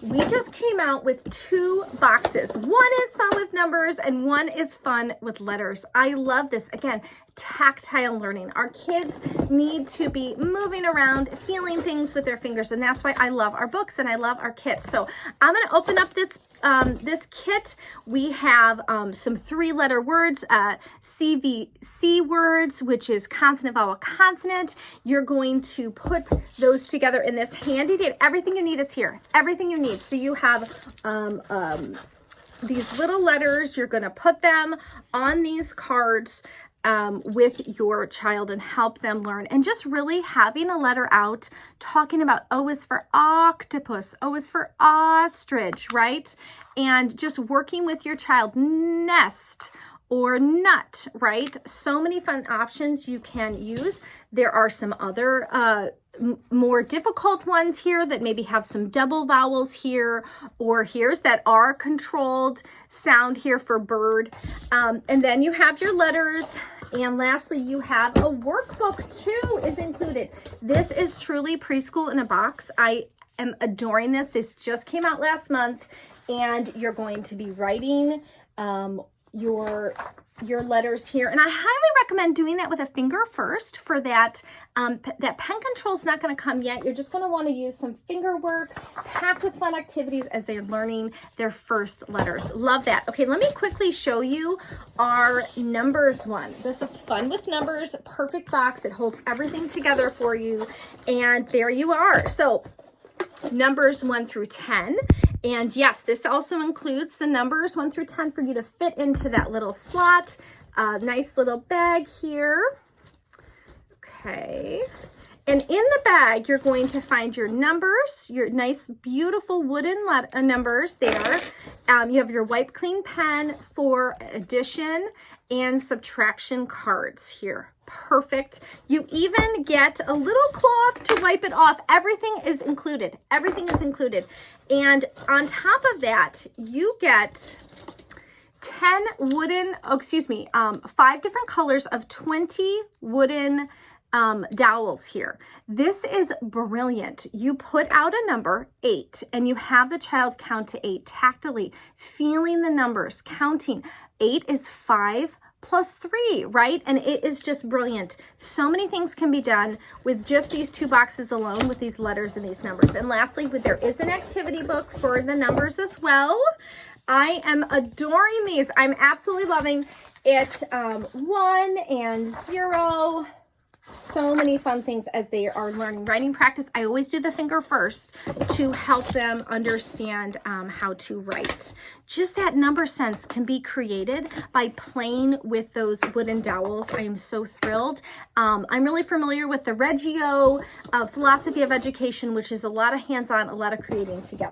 we just came out with 2 boxes. One is fun with numbers and one is fun with letters. I love this. Again, tactile learning. Our kids need to be moving around, feeling things with their fingers, and that's why I love our books and I love our kits. So I'm going to open up this kit. We have some 3-letter words, CVC words, which is consonant, vowel, consonant. You're going to put those together in this handy dandy. Everything you need is here. Everything you need. So you have these little letters. You're going to put them on these cards with your child and help them learn. And just really having a letter out, talking about O is for octopus, O is for ostrich, right? And just working with your child, nest or nut, right? So many fun options you can use. There are some other more difficult ones here that maybe have some double vowels here or here's that are controlled sound here for bird. And then you have your letters. And lastly, you have a workbook too is included. This is truly preschool in a box. I am adoring this. This just came out last month, and you're going to be writing your letters here. And I highly recommend doing that with a finger first for that. That pen control is not going to come yet. You're just going to want to use some finger work packed with fun activities as they're learning their first letters. Love that. Okay, let me quickly show you our numbers one. This is fun with numbers, perfect box. It holds everything together for you. And there you are. So numbers 1 through 10. And yes, this also includes the numbers 1 through 10 for you to fit into that little slot. Nice little bag here. Okay. And in the bag, you're going to find your numbers, your nice, beautiful wooden numbers there. You have your wipe clean pen for addition and subtraction cards here. Perfect. You even get a little cloth to wipe it off. Everything is included. Everything is included. And on top of that, you get 10 wooden, 5 different colors of 20 wooden dowels here. This is brilliant. You put out a number 8 and you have the child count to 8 tactily, feeling the numbers, counting. 8 is 5 plus 3, right? And it is just brilliant. So many things can be done with just these 2 boxes alone with these letters and these numbers. And lastly, there is an activity book for the numbers as well. I am adoring these. I'm absolutely loving it. 1 and 0. So many fun things as they are learning writing practice. I always do the finger first to help them understand how to write. Just that number sense can be created by playing with those wooden dowels. I am so thrilled. I'm really familiar with the Reggio philosophy of education, which is a lot of hands-on, a lot of creating together.